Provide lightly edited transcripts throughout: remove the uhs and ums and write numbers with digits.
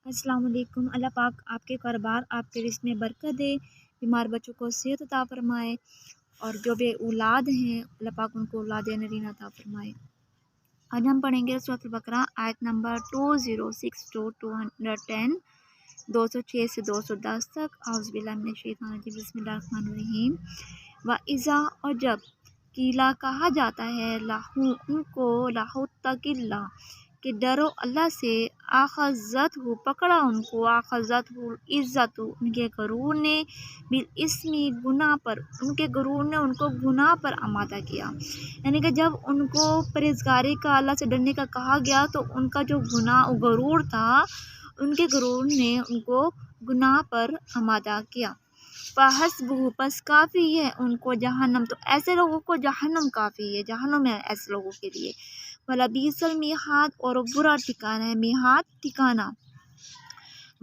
السلام علیکم۔ اللہ پاک آپ کے کاروبار، آپ کے رزق میں برکت دے، بیمار بچوں کو صحت عطا فرمائے، اور جو بے اولاد ہیں اللہ پاک ان کو اولاد نرینہ عطا فرمائے۔ آج ہم پڑھیں گے سورۃ البقرہ آیت نمبر 2062 to 210، 206 سے 210 تک۔ اعوذ باللہ من الشیطان الرجیم، بسم اللہ الرحمن الرحیم۔ وَإِذَا، اور جب، قیلا کہا جاتا ہے، لَہُ ان کو، لَہُ اتَّقِ اللَّہ کہ ڈرو اللہ سے، آخذت ہو پکڑا ان کو، آخذت ہو عزت ان کے غرور نے، بالاسم گناہ پر، ان کے غرور نے ان کو گناہ پر آمادہ کیا۔ یعنی کہ جب ان کو پرہیزگاری کا، اللہ سے ڈرنے کا کہا گیا تو ان کا جو گناہ غرور تھا، ان کے غرور نے ان کو گناہ پر آمادہ کیا۔ فحسبہ، پس کافی ہے ان کو جہنم، تو ایسے لوگوں کو جہنم کافی ہے، جہنم ہے ایسے لوگوں کے لیے۔ وَلَبِئْسَ الْمِہَادُ، اور برا ٹھکانہ ہے، میہاد ٹھکانہ۔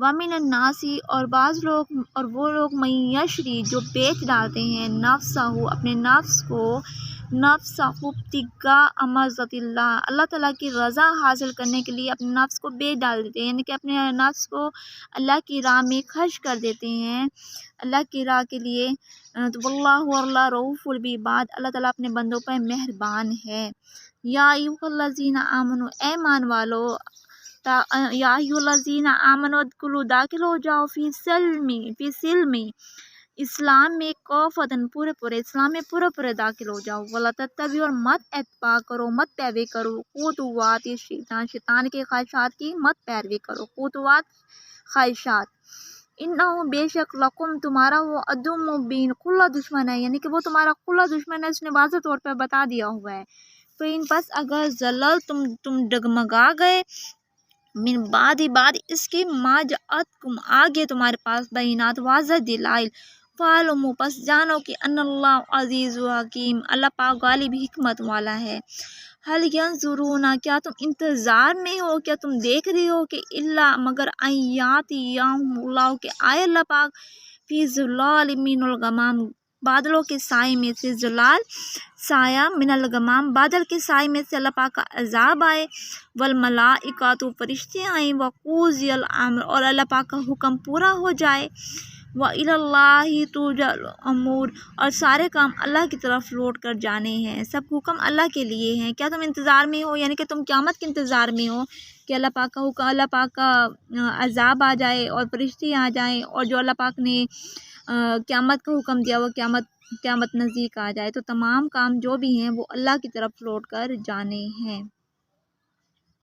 وَمِنَ النَّاسِ، اور بعض لوگ، اور وہ لوگ، مَن یشری جو بیچ ڈالتے ہیں، نفسہ اپنے نفس کو، نفسہ ابتغاء مرضات اللہ، اللہ تعالیٰ کی رضا حاصل کرنے کے لیے اپنے نفس کو بیچ ڈال دیتے ہیں، یعنی کہ اپنے نفس کو اللہ کی راہ میں خرچ کر دیتے ہیں، اللہ کی راہ کے لیے۔ تو واللہ، اللہ رؤوف بالعباد، اللہ تعالیٰ اپنے بندوں پر مہربان ہے۔ یا ایھا الذین آمنوا، اے ایمان والو، یا ایھا الذین آمنوا ادخلوا، داخل ہو جاؤ، فی سلم اسلام میں، کافۃ پورے اسلام میں پورے داخل ہو جاؤ۔ ولا تتبعوا، اور مت اتباع کرو، مت پیروی کرو، خطوات شیطان کے خواہشات کی مت پیروی کرو، خطوات خواہشات۔ انہ، بے شک، لکم تمہارا وہ عدو مبین، کھلا دشمن ہے، یعنی کہ وہ تمہارا کھلا دشمن ہے، اس نے واضح طور پر بتا دیا ہوا ہے۔ فَإِن، پس اگر زلل تم ڈگمگا گئے، من بعد اس کے، ما جاءتکم، آگے تمہارے پاس، بینات واضح دلائل، فَاعْلَمُوا، پس جانو کہ ان اللہ عزیز و حکیم، اللہ پاک غالب حکمت والا ہے۔ هل ينظرون، کیا تم انتظار میں ہو، کیا تم دیکھ رہے ہو کہ الا، مگر ان یاتیہم اللہ، کہ آئے اللہ پاک، فی ظلال من الغمام، بادلوں کے سائے میں سے، ظلال سایہ، من الغمام، بادل کے سائے میں سے، اللہ پاک کا عذاب آئے، والملائکۃ، فرشتے آئیں، وقضی الامر، اور اللہ پاک کا حکم پورا ہو جائے، وإلی اللہ ترجع الامور، اور سارے کام اللہ کی طرف لوٹ کر جانے ہیں، سب حکم اللہ کے لیے ہیں۔ کیا تم انتظار میں ہو، یعنی کہ تم قیامت کے انتظار میں ہو کہ اللہ پاک کا حکم، اللہ پاک کا عذاب آ جائے اور فرشتے آ جائیں، اور جو اللہ پاک نے قیامت کا حکم دیا وہ قیامت نزدیک آ جائے، تو تمام کام جو بھی ہیں وہ اللہ کی طرف لوٹ کر جانے ہیں۔